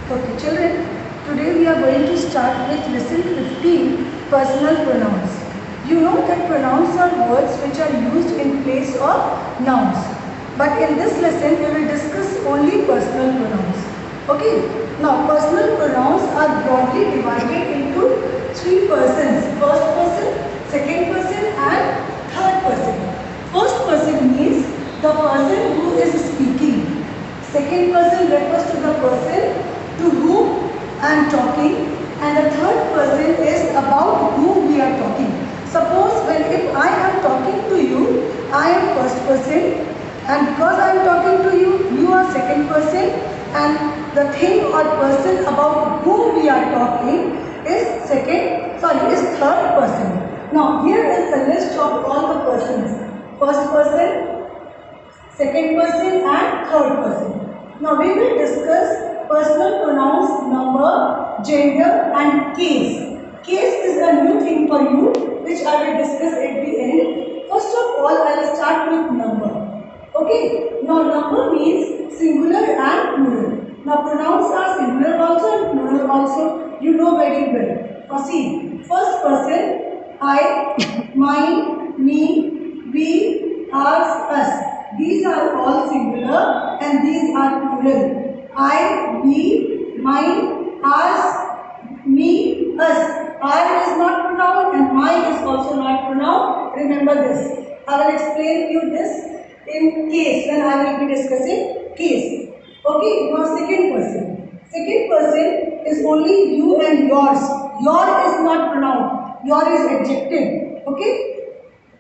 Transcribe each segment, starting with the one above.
Okay, children, today we are going to start with lesson 15, personal pronouns. You know that pronouns are words which are used in place of nouns. But in this lesson, we will discuss only personal pronouns. Okay, now personal pronouns are broadly divided into three persons. First person, second person and third person. First person means the person who is speaking. Second person refers to the person to whom I am talking, and the third person is about whom we are talking. Suppose if I am talking to you, I am first person, and because I am talking to you, you are second person, and the thing or person about whom we are talking is third person. Now here is the list of all the persons. First person, second person and third person. Now we will discuss personal pronouns, number, gender and case. Case is a new thing for you which I will discuss at the end. First of all, I will start with number. Okay. Now number means singular and plural. Now pronouns are singular also and plural also. You know very well. Now see, first person, I, mine, me, we, ours, us. These are all singular and these are plural. I, we, mine, ours, me, us. I is not pronoun and mine is also not pronoun. Remember this. I will explain you this in case when I will be discussing case. Okay, now second person. Second person is only you and yours. Your is not pronoun. Your is adjective. Okay.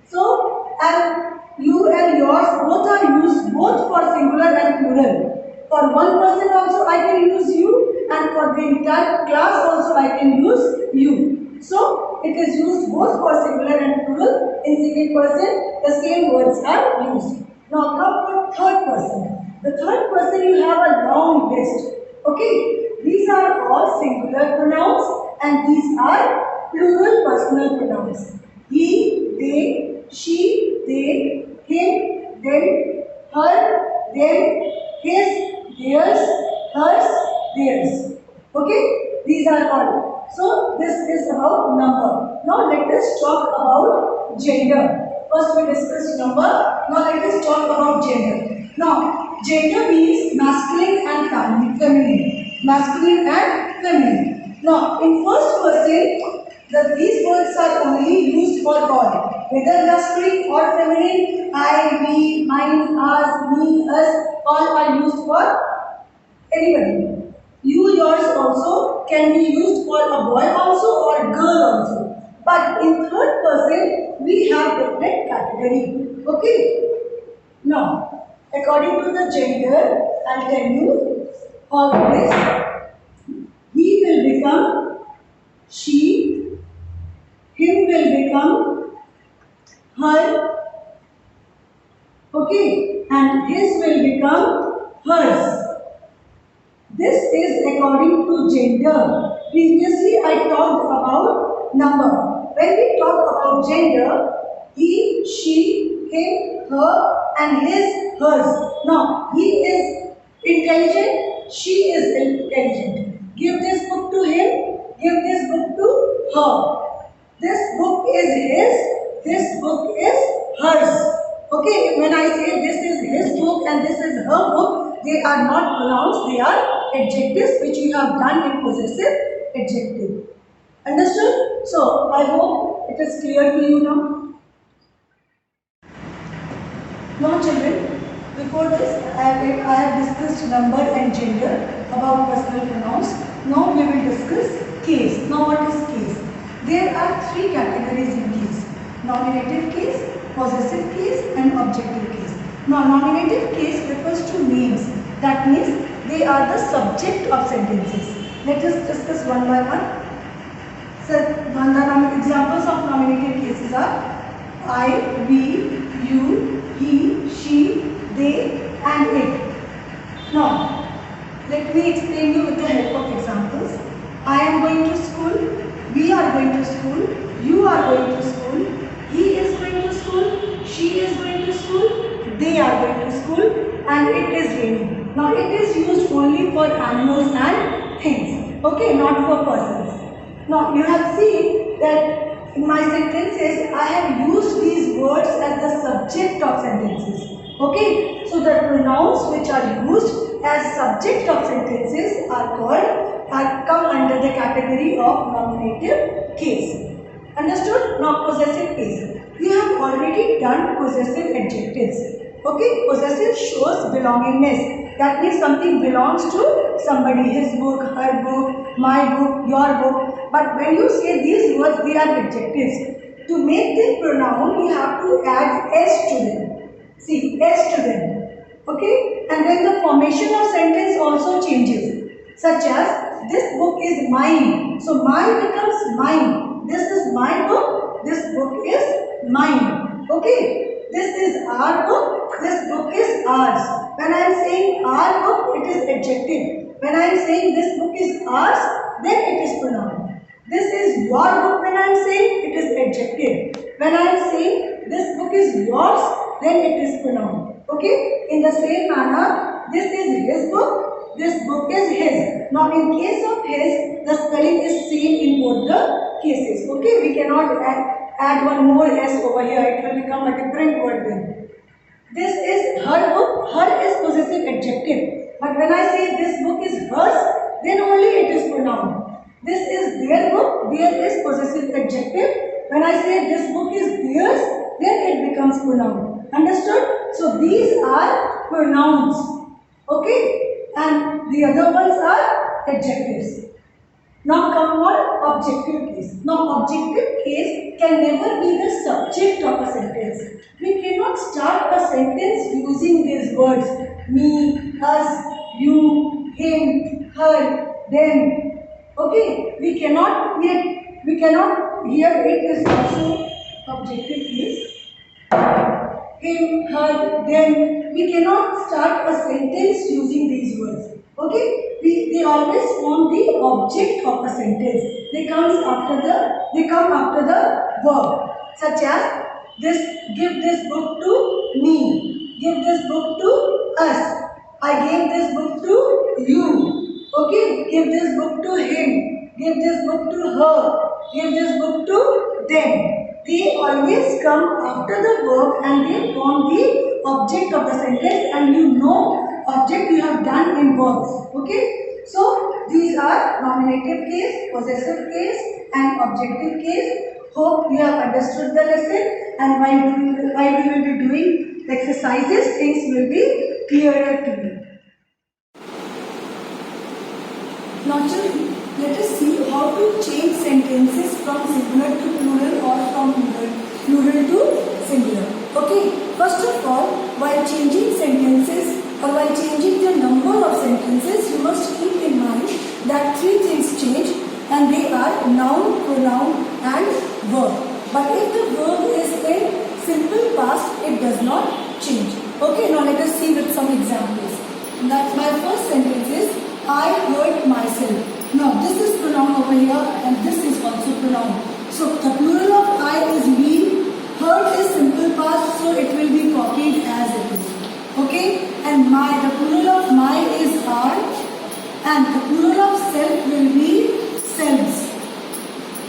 So, and you and yours both are used both for singular and plural. For one person also I can use you, and for the entire class also I can use you. So, it is used both for singular and plural. In second person, the same words are used. Now come for third person. The third person you have a long list. Okay, these are all singular pronouns and these are plural personal pronouns. He, they, she, they, him, them, her, them, his, theirs, hers, theirs. Okay, these are all. So this is about number. Now let us talk about gender. First we discussed number. Now let us talk about gender. Now gender means masculine and feminine. Masculine and feminine. Now in first person, these words are only used for God. Whether masculine or feminine, I, we, mine, ours, me, us, all are used for anybody. You, yours also can be used for a boy also or girl also. But in third person, we have different category. Okay. Now, according to the gender, I'll tell you how it is. He will become she, him will become her, okay, and his will become hers. This is according to gender. Previously, I talked about number. When we talk about gender, he, she, him, her, and his, hers. Now, he is intelligent, she is intelligent. Give this book to him, give this book to her. This book is his, this book is hers. Okay, when I say this is his book and this is her book, they are not pronouns, they are adjectives which we have done in possessive adjective. Understood? So, I hope it is clear to you now. Now children, before this I have discussed number and gender about personal pronouns. Now we will discuss case. Now what is case? There are three categories in case. Nominative case, possessive case and objective case. Now nominative case refers to names. That means they are the subject of sentences. Let us discuss one by one. So the examples of nominative cases are I, we, you, he, she, they and it. Now let me explain you with the help of examples. I am going to school, we are going to school, you are going to school, he is going to school, she is going to school, they are going to school, and it is raining. Now it is used only for animals and things. Okay, not for persons. Now you have seen that in my sentences I have used these words as the subject of sentences. Okay, so the pronouns which are used as subject of sentences are come under the category of nominative case. Understood? Now possessive case. We have already done possessive adjectives. Okay, possessive shows belongingness. That means something belongs to somebody, his book, her book, my book, your book. But when you say these words, they are adjectives. To make them pronoun, you have to add s to them. See, s to them. Okay, and then the formation of sentence also changes. Such as, this book is mine. So mine becomes mine. This is my book. This book is mine. Okay. This is our book. This book is ours. When I am saying our book, it is adjective. When I am saying this book is ours, then it is pronoun. This is your book. When I am saying it is adjective. When I am saying this book is yours, then it is pronoun. Okay. In the same manner, this is his book. This book is his. Now, in case of his, the spelling is same in both the cases. Okay. We cannot add one more s over here. It will become a different word then. This is her book. Her is possessive adjective. But when I say this book is hers, then only it is pronoun. This is their book. There is possessive adjective. When I say this book is theirs, then it becomes pronoun. Understood? So these are pronouns. Okay? And the other ones are adjectives. Now come on objective case. Now objective case can never be the subject of a sentence. We cannot start a sentence using these words. Me, us, you, him, her, them. Okay? We cannot here it is also objective case. Him, her, them. We cannot start a sentence using these words. Okay? They always form the object of a sentence. They come after the verb. Such as give this book to me. Give this book to us. I gave this book to you. Okay? Give this book to him. Give this book to her. Give this book to them. They always come after the verb and they form the object of the sentence, and you know object you have done in verbs. Okay? So these are nominative case, possessive case and objective case. Hope you have understood the lesson, and while we will be doing exercises, things will be clearer to you. Now children, let us see how to change sentences from singular to plural or from plural to singular. Okay, first of all, while changing sentences or while changing the number of sentences, you must keep in mind that three things change, and they are noun, pronoun and verb. But if the verb is in simple past, it does not change. Okay, now let us see with some examples. That my first sentence is, I hurt myself. Now this is pronoun over here and this is also pronoun. So the plural of I is we, hurt is simple past, so it will be copied as it is. Okay, and the plural of my is our, and the plural of self will be selves.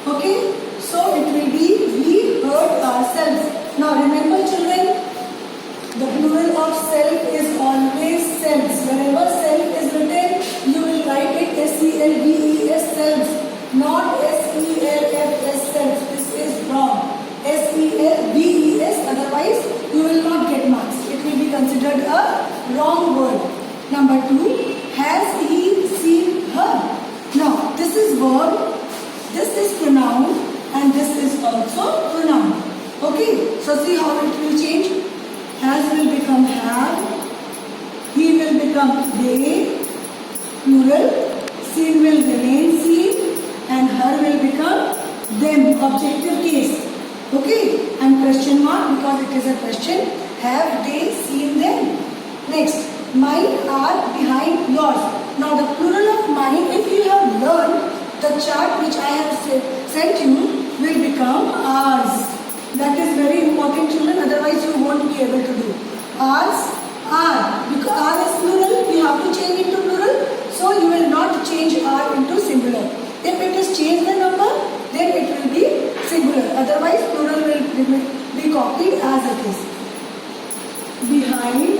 Okay, so it will be we hurt ourselves. Now remember children, the plural of self is always selves. Whenever self is written, you will write it S-E-L-V-E-S, selves, not S-E-L-F-S, selves. This is wrong. S-E-L-V-E-S, otherwise you will not get marks. It will be considered a wrong word. Number 2, has he seen her? Now, this is verb, this is pronoun, and this is also pronoun. Okay, so see how it will change. Has will become have, he will become they, plural, seen will remain seen, and her will become them, objective case. Okay, and question mark because it is a question. Have they seen them? Next, mine are behind yours. Now the plural of mine, if you have learned the chart which I have sent you, will become ours. That is very important children, otherwise you won't be able to do. Ours, are. Because R is plural, you have to change into plural. So you will not change are into singular. If it is change the number, then it will be singular. Otherwise, plural will be copied as it is. Behind.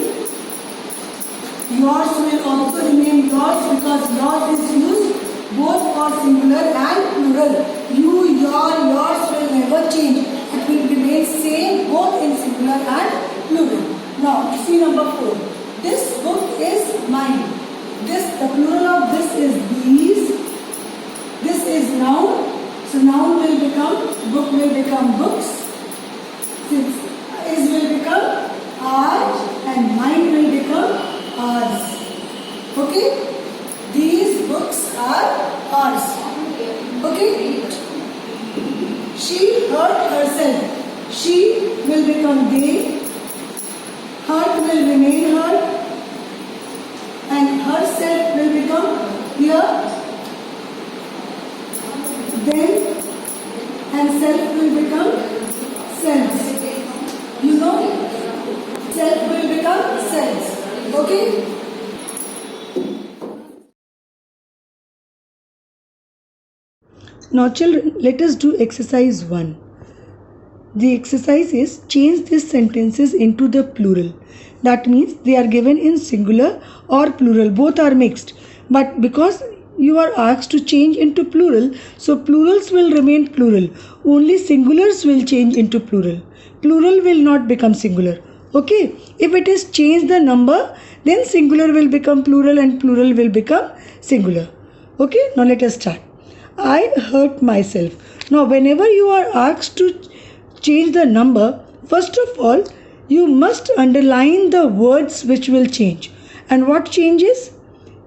Yours will also remain yours because yours is used both for singular and plural. You, yours will never change. It will remain same both in singular and plural. Now, see number 4. This book is mine. The plural of this is these. This is noun. So noun will become, book will become books. Is will become ours and mine will become ours. Okay? These books are ours. Okay? She hurt herself. She will become they. Hurt will remain hurt. And herself will become here. Then and self will become selves. You know? Self will become selves. Okay? Now children, let us do exercise 1. The exercise is change these sentences into the plural. That means they are given in singular or plural. Both are mixed. But because you are asked to change into plural, so plurals will remain plural. Only singulars will change into plural. Plural will not become singular. Okay? If it is change the number, then singular will become plural and plural will become singular. Okay? Now let us start. I hurt myself. Now whenever you are asked to change the number, first of all, you must underline the words which will change. And what changes?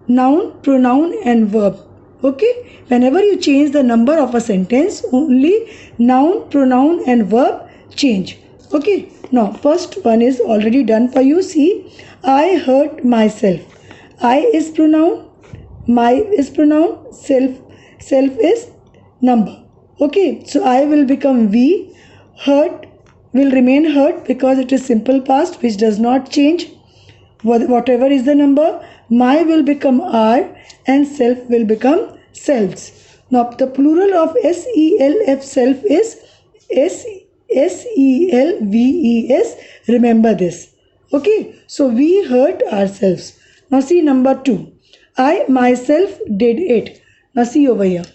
Noun, pronoun and verb. Okay? Whenever you change the number of a sentence, only noun, pronoun and verb change. Okay? Now first one is already done for you. See, I hurt myself. I is pronoun, my is pronoun, self is number. Okay? So I will become we. Hurt will remain hurt because it is simple past which does not change. Whatever is the number, my will become our and self will become selves. Now the plural of self, self is selves. Remember this. Okay, so we hurt ourselves. Now see number 2. I myself did it. Now see over here.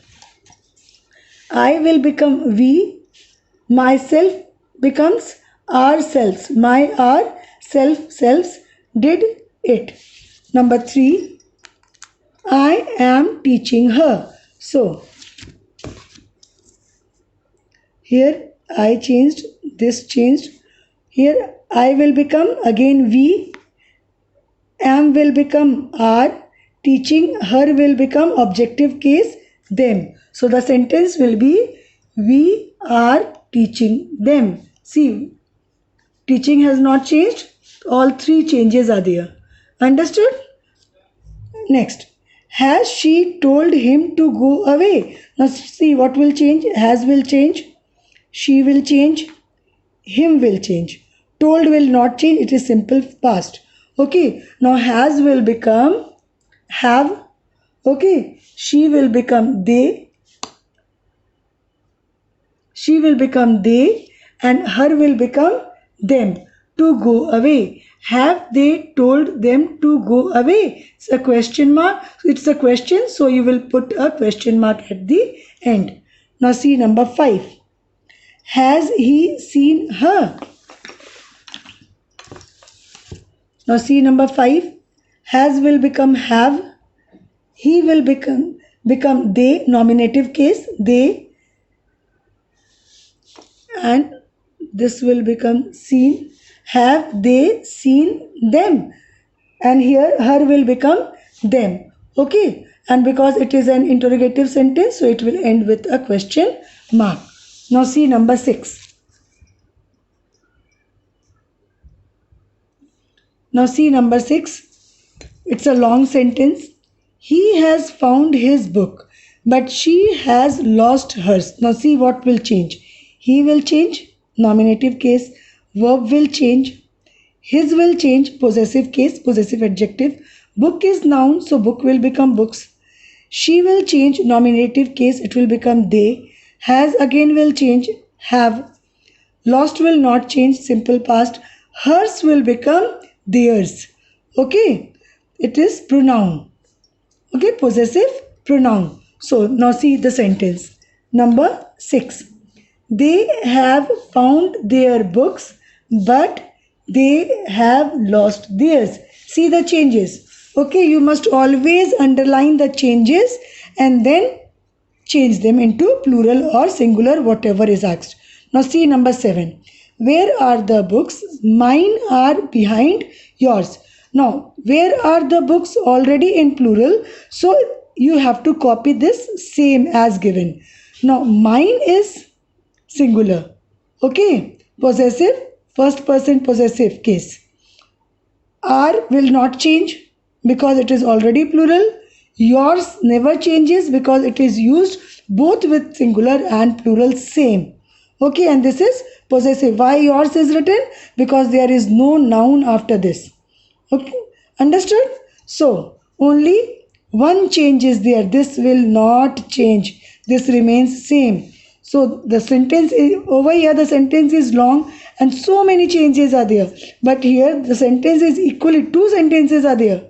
I will become we. Myself becomes ourselves. My, our, selves did it. Number 3. I am teaching her. So here I changed, this changed. Here I will become again we. Am will become are. Teaching her will become objective case them. So the sentence will be we are teaching them. See, teaching has not changed. All 3 changes are there. Understood? Next. Has she told him to go away? Now see what will change. Has will change. She will change. Him will change. Told will not change. It is simple past. Okay. Now has will become have. Okay. She will become they. She will become they and her will become them. To go away. Have they told them to go away? It's a question mark. It's a question, so you will put a question mark at the end. Now see number 5. Has he seen her? Now see number 5. Has will become have. He will become they, nominative case, they. And this will become seen. Have they seen them? And here her will become them. Okay? And because it is an interrogative sentence, so it will end with a question mark. Now see number 6. Now see number 6. It's a long sentence. He has found his book, but she has lost hers. Now see what will change. He will change, nominative case. Verb will change. His will change, possessive case, possessive adjective. Book is noun, so book will become books. She will change nominative case, it will become they. Has again will change have. Lost will not change, simple past. Hers will become theirs. Okay, it is pronoun. Okay, possessive pronoun. So now see the sentence. Number 6. They have found their books, but they have lost theirs. See the changes. Okay, you must always underline the changes and then change them into plural or singular, whatever is asked. Now see number 7. Where are the books? Mine are behind yours. Now, where are the books? Already in plural, so you have to copy this same as given. Now mine is singular. Okay, possessive, first person possessive case. Are will not change because it is already plural. Yours never changes because it is used both with singular and plural same. Okay, and this is possessive. Why yours is written? Because there is no noun after this. Okay, understood? So, only one change is there. This will not change. This remains same. So, the sentence is, over here the sentence is long and so many changes are there. But here the sentence is equally, two sentences are there.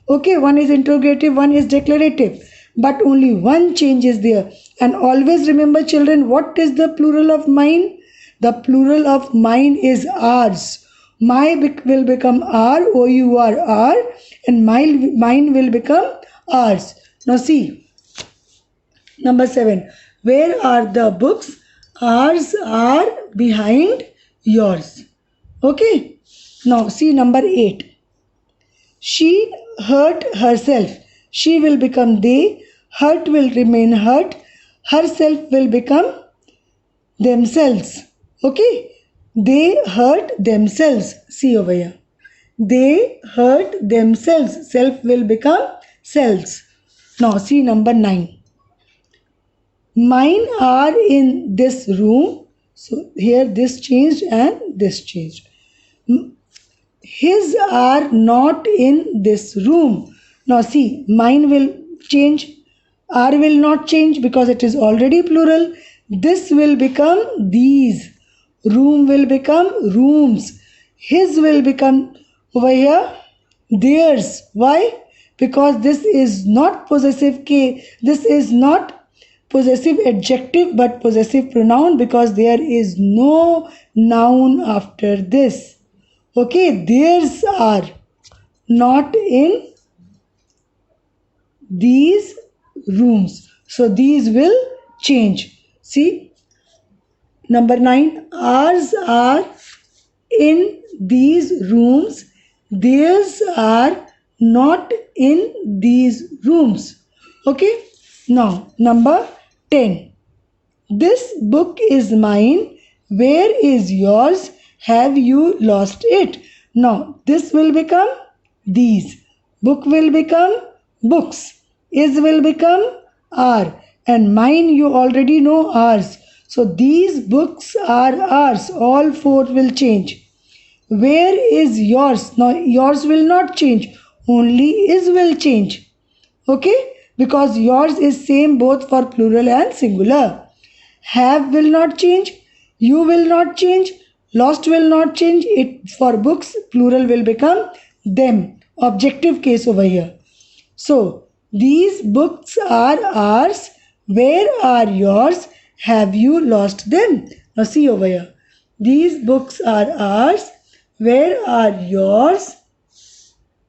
Okay, one is interrogative, one is declarative. But only one change is there. And always remember children, what is the plural of mine? The plural of mine is ours. My will become our, O-U-R, R, and mine will become ours. Now see, number 7. Where are the books? Ours are behind yours. Okay. Now see number 8. She hurt herself. She will become they. Hurt will remain hurt. Herself will become themselves. Okay. They hurt themselves. See over here. They hurt themselves. Self will become selves. Now see number 9. Mine are in this room. So here this changed and this changed. His are not in this room. Now see, mine will change. Are will not change because it is already plural. This will become these. Room will become rooms. His will become over here theirs. Why? Because this is not possessive case. This is not possessive adjective but possessive pronoun because there is no noun after this. Okay, theirs are not in these rooms. So these will change. See, number 9. Ours are in these rooms. Theirs are not in these rooms. Okay. Now, number 10. This book is mine. Where is yours? Have you lost it? Now, this will become these. Book will become books. Is will become are. And mine you already know ours. So, these books are ours. All 4 will change. Where is yours? Now, yours will not change. Only is will change. Okay? Because yours is same both for plural and singular. Have will not change. You will not change. Lost will not change. It for books, plural will become them. Objective case over here. So, these books are ours. Where are yours? Have you lost them? Now see over here. These books are ours. Where are yours?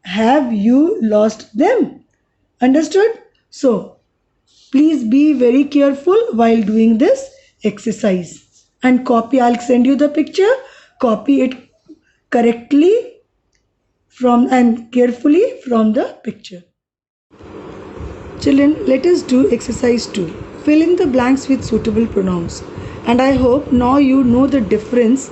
Have you lost them? Understood? So, please be very careful while doing this exercise. And copy, I'll send you the picture. Copy it correctly from and carefully from the picture. Children, let us do exercise 2. Fill in the blanks with suitable pronouns. And I hope now you know the difference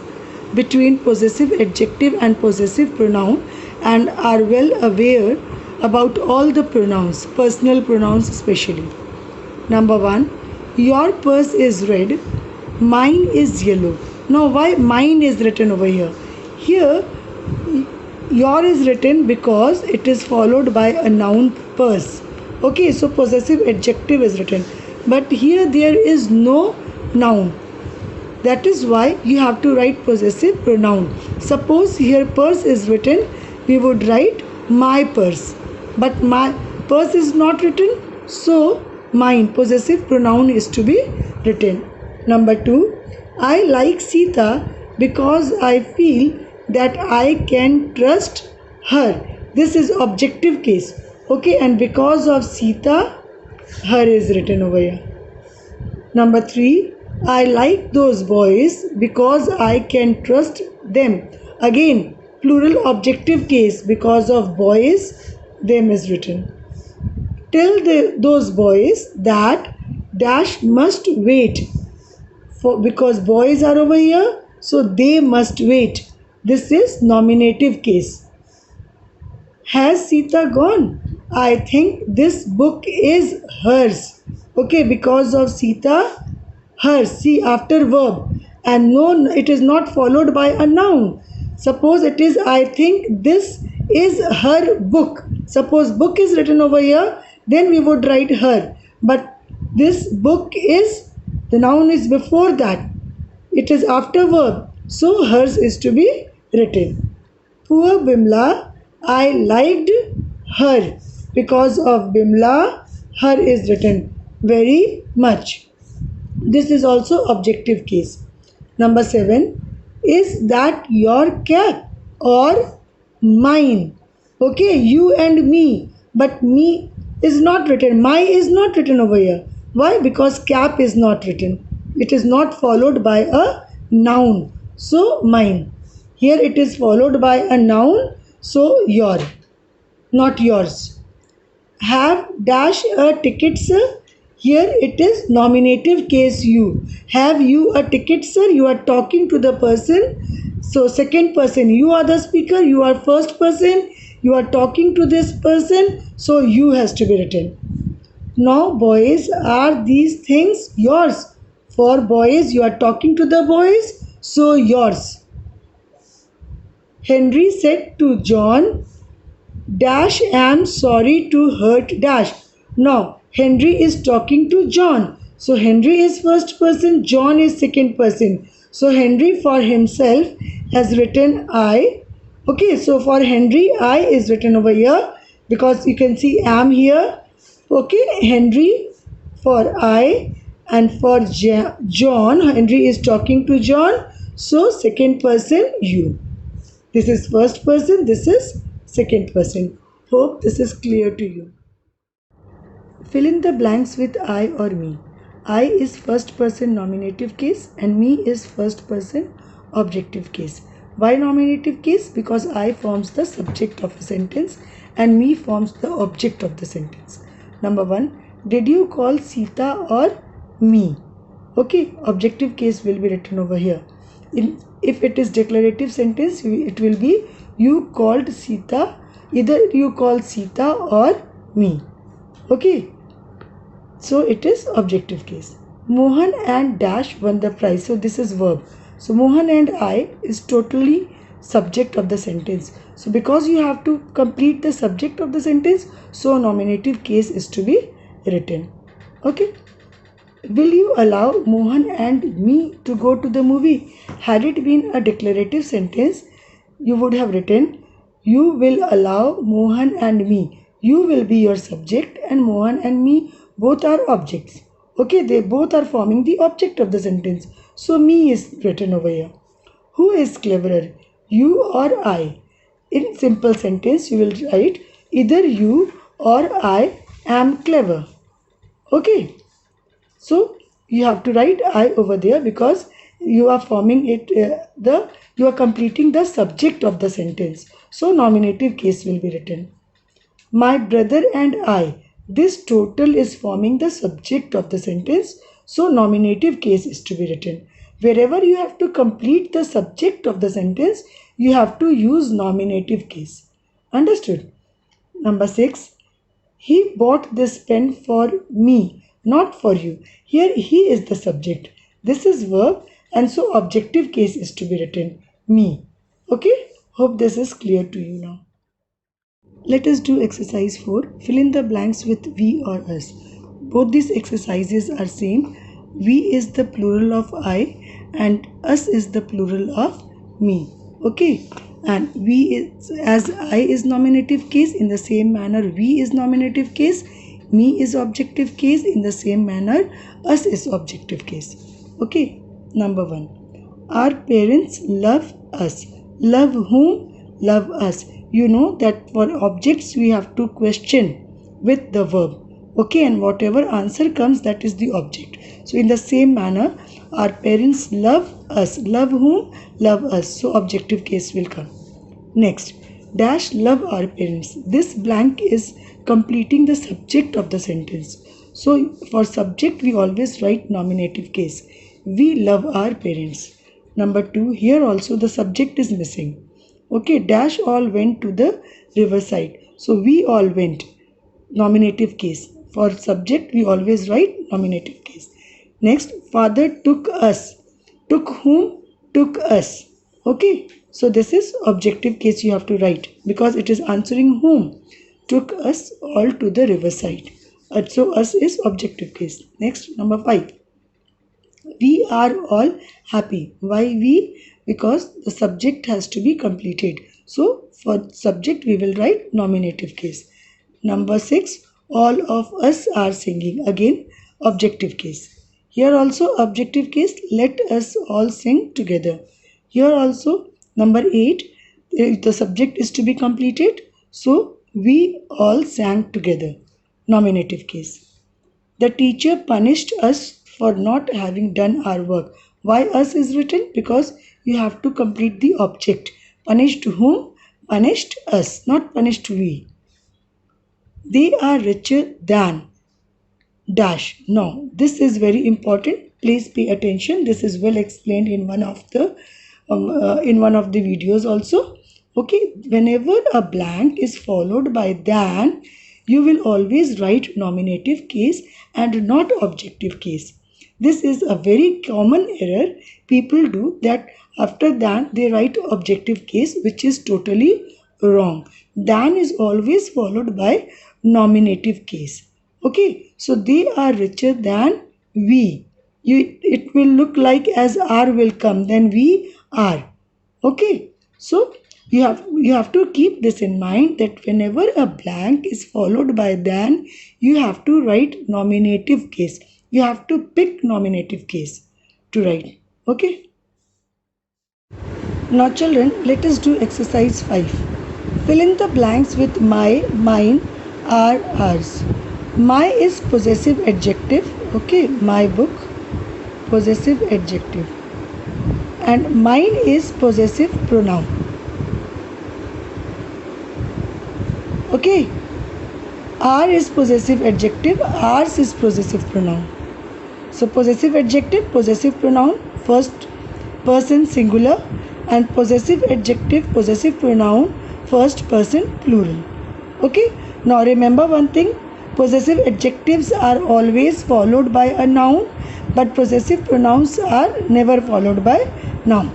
between possessive adjective and possessive pronoun and are well aware about all the pronouns, personal pronouns especially. Number 1. Your purse is red. Mine is yellow. Now why mine is written over here? Here Your is written because it is followed by a noun purse. Okay, so possessive adjective is written. But here there is no noun. That is why you have to write possessive pronoun. Suppose here purse is written, we would write my purse. But my purse is not written, so mine possessive pronoun is to be written. Number 2, I like Sita because I feel that I can trust her. This is objective case. Okay, and because of Sita, her is written over here. Number 3, I like those boys because I can trust them. Again, plural objective case, because of boys, them is written. Tell those boys that dash must wait. Because boys are over here, so they must wait. This is nominative case. Has Sita gone? I think this book is hers. Okay, because of Sita, hers. See, after verb. And no, it is not followed by a noun. Suppose it is, I think this is her book. Suppose book is written over here, then we would write her. But this book is, the noun is before that. It is after verb. So hers is to be written. Poor Bimla, I liked her. Because of Bimla, her is written very much. This is also objective case. Number 7, is that your cap or mine? Okay, you and me. But me is not written. My is not written over here. Why? Because cap is not written. It is not followed by a noun. So mine. Here it is followed by a noun. So your. Not yours. Have dash a ticket, sir. Here it is nominative case you. Have you a ticket, sir? You are talking to the person. So second person, you are the speaker. You are first person. You are talking to this person. So you has to be written. Now boys, are these things yours? For boys, you are talking to the boys. So yours. Henry said to John, dash am sorry to hurt dash. Now Henry is talking to John. So Henry is first person, John is second person. So Henry for himself has written I. Okay, so for Henry I is written over here because you can see am here. Okay, Henry for I, and for John, Henry is talking to John. So second person you. This is first person, this is second person. Hope this is clear to you. Fill in the blanks with I or me. I is first person nominative case and me is first person objective case. Why nominative case? Because I forms the subject of a sentence and me forms the object of the sentence. Number 1. Did you call Sita or me? Okay, objective case will be written over here. If it is declarative sentence, it will be you called Sita. Either you call Sita or me. Okay. So it is objective case. Mohan and dash won the prize. So this is verb. So Mohan and I is totally subject of the sentence. So because you have to complete the subject of the sentence, so nominative case is to be written. Okay. Will you allow Mohan and me to go to the movie? Had it been a declarative sentence, you would have written, you will allow Mohan and me. You will be your subject and Mohan and me both are objects. Okay, they both are forming the object of the sentence. So me is written over here. Who is cleverer, you or I? In simple sentence, you will write either you or I am clever. Okay. So you have to write I over there because you are forming it, you are completing the subject of the sentence. So nominative case will be written. My brother and I. This total is forming the subject of the sentence. So nominative case is to be written. Wherever you have to complete the subject of the sentence, you have to use nominative case. Understood? Number 6. He bought this pen for me, not for you. Here he is the subject. This is verb and so objective case is to be written. Me. Okay? Hope this is clear to you now. Let us do exercise 4. Fill in the blanks with we or us. Both these exercises are same. We is the plural of I and us is the plural of me. Okay. And we is, as I is nominative case, in the same manner we is nominative case, me is objective case, in the same manner us is objective case. Okay. Number 1. Our parents love us. Love whom? Love us. You know that for objects we have to question with the verb. Okay, and whatever answer comes, that is the object. So in the same manner, our parents love us. Love whom? Love us. So objective case will come. Next, dash love our parents. This blank is completing the subject of the sentence. So for subject we always write nominative case. We love our parents. Number 2, here also the subject is missing. Okay, dash all went to the riverside. So we all went. Nominative case. For subject we always write nominative case. Next, father took us. Took whom? Took us. Okay, so this is objective case you have to write because it is answering whom. Took us all to the riverside. So us is objective case. Next, number 5. We are all happy. Why we? Because the subject has to be completed. So for subject we will write nominative case. Number 6. All of us are singing. Again objective case. Here also objective case. Let us all sing together. Here also number 8. The subject is to be completed. So we all sang together. Nominative case. The teacher punished us for not having done our work. Why us is written? Because you have to complete the object. Punished whom? Punished us, not punished we. They are richer than dash. Now, this is very important. Please pay attention. This is well explained in one of the videos also. Okay, whenever a blank is followed by than, you will always write nominative case and not objective case. This is a very common error people do, that after than they write objective case, which is totally wrong. Than is always followed by nominative case. Okay, so they are richer than we. It will look like as are will come, then we are. Okay, so you have to keep this in mind, that whenever a blank is followed by than, you have to write nominative case. You have to pick nominative case to write. Okay. Now children, let us do exercise 5. Fill in the blanks with my, mine, our, ours. My is possessive adjective. Okay, my book, possessive adjective. And mine is possessive pronoun. Okay. Our is possessive adjective, ours is possessive pronoun. So possessive adjective, possessive pronoun, first person singular, and possessive adjective, possessive pronoun, first person plural. Okay. Now remember one thing, possessive adjectives are always followed by a noun, but possessive pronouns are never followed by noun.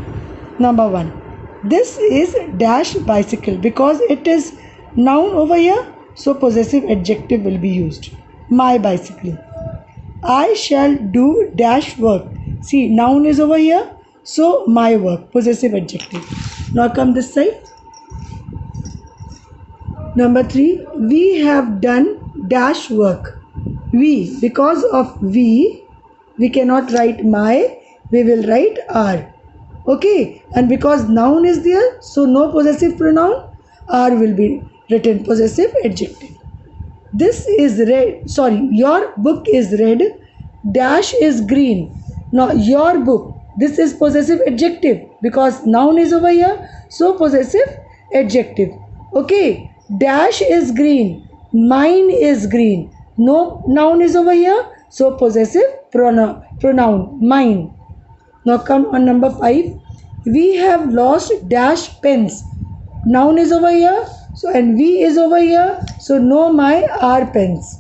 Number 1. This is dash bicycle, because it is noun over here, so possessive adjective will be used. My bicycle. I shall do dash work. See, noun is over here, so my work, possessive adjective. Now come this side. Number 3, we have done dash work. We, because of we cannot write my, we will write our. Okay, and because noun is there, so no possessive pronoun, our will be written, possessive adjective. This is red, sorry, your book is red, dash is green. Now your book, this is possessive adjective, because noun is over here, so possessive adjective. Okay, dash is green, mine is green, no noun is over here, so possessive pronoun, mine. Now come on number 5. We have lost dash pens. Noun is over here, so and we is over here, so no my, our pens.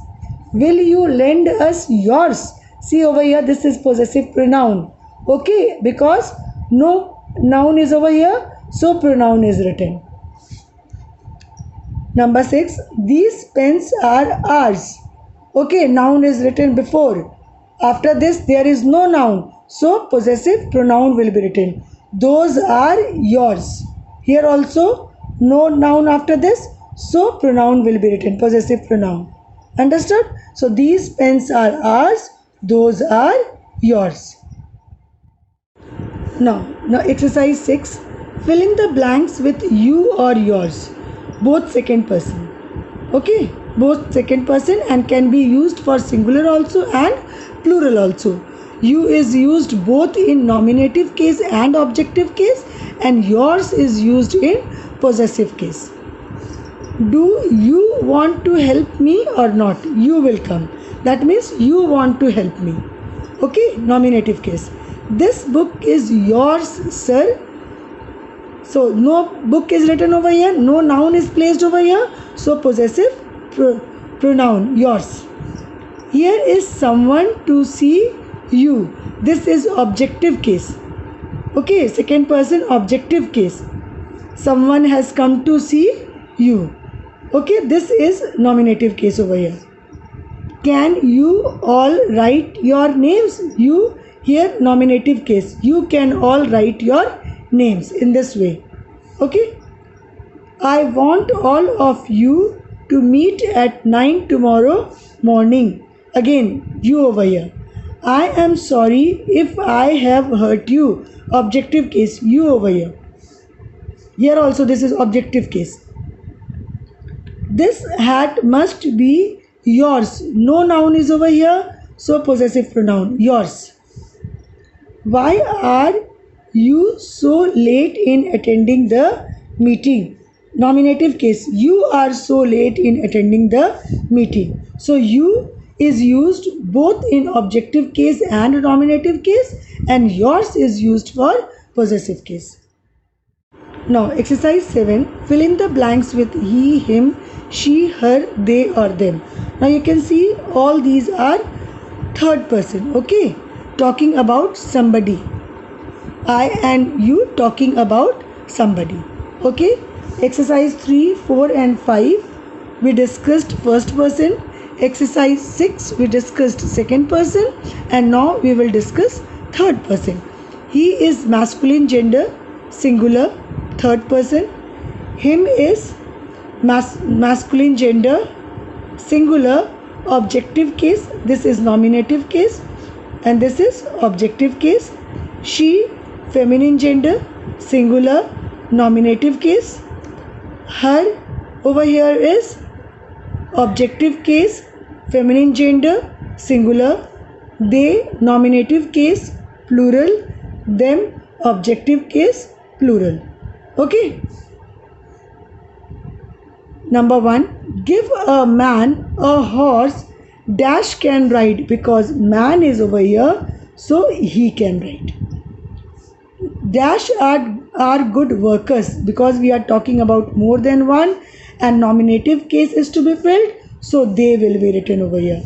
Will you lend us yours? See over here, this is possessive pronoun. Okay, because no noun is over here, so pronoun is written. Number 6, these pens are ours. Okay, noun is written before. After this, there is no noun, so possessive pronoun will be written. Those are yours. Here also, no noun after this, so pronoun will be written, possessive pronoun. Understood? So these pens are ours, those are yours. Now exercise 6, fill in the blanks with you or yours, both second person. Okay, both second person and can be used for singular also and plural also. You is used both in nominative case and objective case, and yours is used in possessive case. Do you want to help me or not? You will come. That means you want to help me. Okay, nominative case. This book is yours, sir. So no book is written over here, no noun is placed over here, so possessive pronoun, yours. Here is someone to see you. This is objective case. Okay, second person objective case. Someone has come to see you. Okay, this is nominative case over here. Can you all write your names? You, here nominative case. You can all write your names in this way. Okay, I want all of you to meet at 9 tomorrow morning. Again, you over here. I am sorry if I have hurt you. Objective case, you over here. Here also this is objective case. This hat must be yours. No noun is over here, so possessive pronoun, yours. Why are you so late in attending the meeting? Nominative case, you are so late in attending the meeting. So you is used both in objective case and nominative case, and yours is used for possessive case. Now exercise 7, fill in the blanks with he, him, she, her, they or them. Now you can see all these are third person. Okay, talking about somebody. I and you talking about somebody. Okay, exercise 3, 4 and 5 we discussed first person. Exercise 6 we discussed second person, and now we will discuss third person. He is masculine gender, singular, third person. Him is masculine gender, singular, objective case. This is nominative case and this is objective case. She, feminine gender, singular, nominative case. Her over here is objective case, feminine gender, singular. They, nominative case, plural. Them, objective case, plural. Okay. Number 1, give a man a horse dash can ride, because man is over here, so he can ride. Dash are good workers, because we are talking about more than one and nominative case is to be filled, so they will be written over here.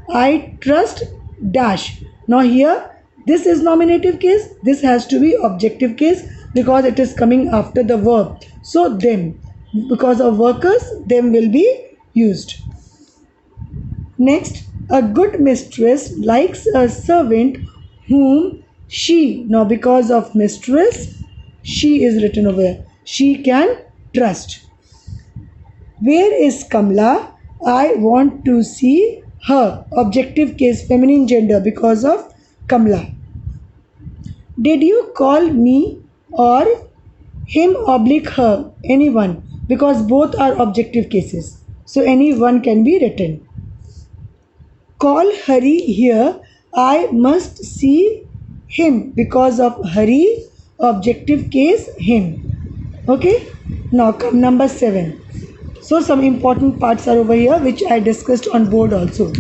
I trust dash. Now here this is nominative case, this has to be objective case because it is coming after the verb. So them, because of workers, them will be used. Next, a good mistress likes a servant whom she, now because of mistress, she is written over here, she can trust. Where is Kamla? I want to see her. Objective case, feminine gender, because of Kamla. Did you call me or him oblique her? Anyone, because both are objective cases, so any one can be written. Call Hari here. I must see him, because of Hari, objective case, him. Okay, now come number 7. So some important parts are over here which I discussed on board also.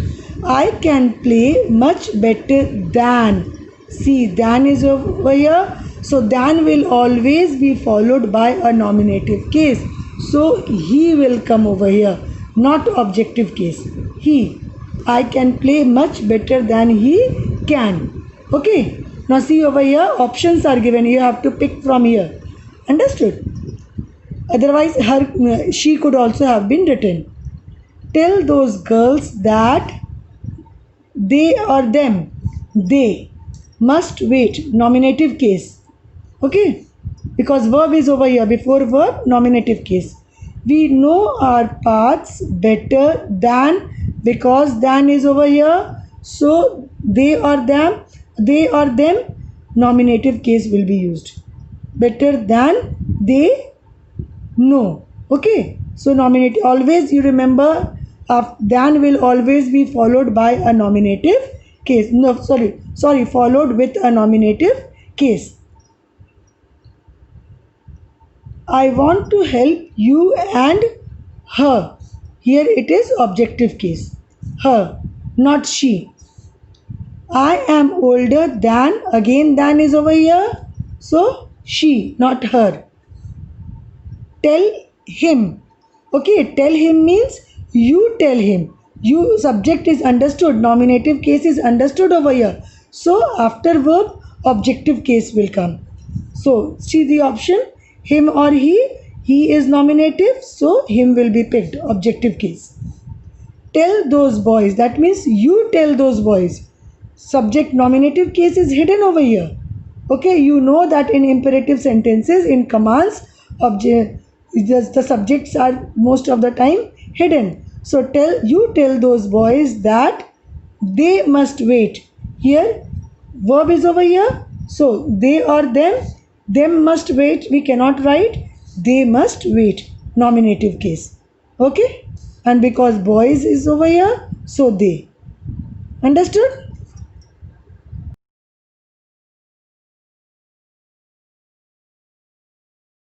I can play much better than. See, than is over here, so than will always be followed by a nominative case, so he will come over here, not objective case. He, I can play much better than he can. Okay, now see over here, options are given, you have to pick from here. Understood? Otherwise, she could also have been written. Tell those girls that they or them, they must wait. Nominative case. Okay? Because verb is over here. Before verb, nominative case. We know our paths better than, because than is over here. So they or them, nominative case will be used. Better than they know. Okay. So nominative, always you remember, than will always be followed by a nominative case. No, sorry, followed with a nominative case. I want to help you and her. Here it is objective case. Her, not she. I am older than, again than is over here. So she, not her. Tell him. Okay, tell him means you tell him. You, subject is understood. Nominative case is understood over here. So after verb, objective case will come. So see the option, him or he. He is nominative, so him will be picked. Objective case. Tell those boys. That means you tell those boys. Subject nominative case is hidden over here. Okay, you know that in imperative sentences, in commands, the subjects are most of the time hidden. So tell those boys that they must wait. Here verb is over here. So they or them must wait. We cannot write they must wait. Nominative case. Okay, and because boys is over here, so they. Understood?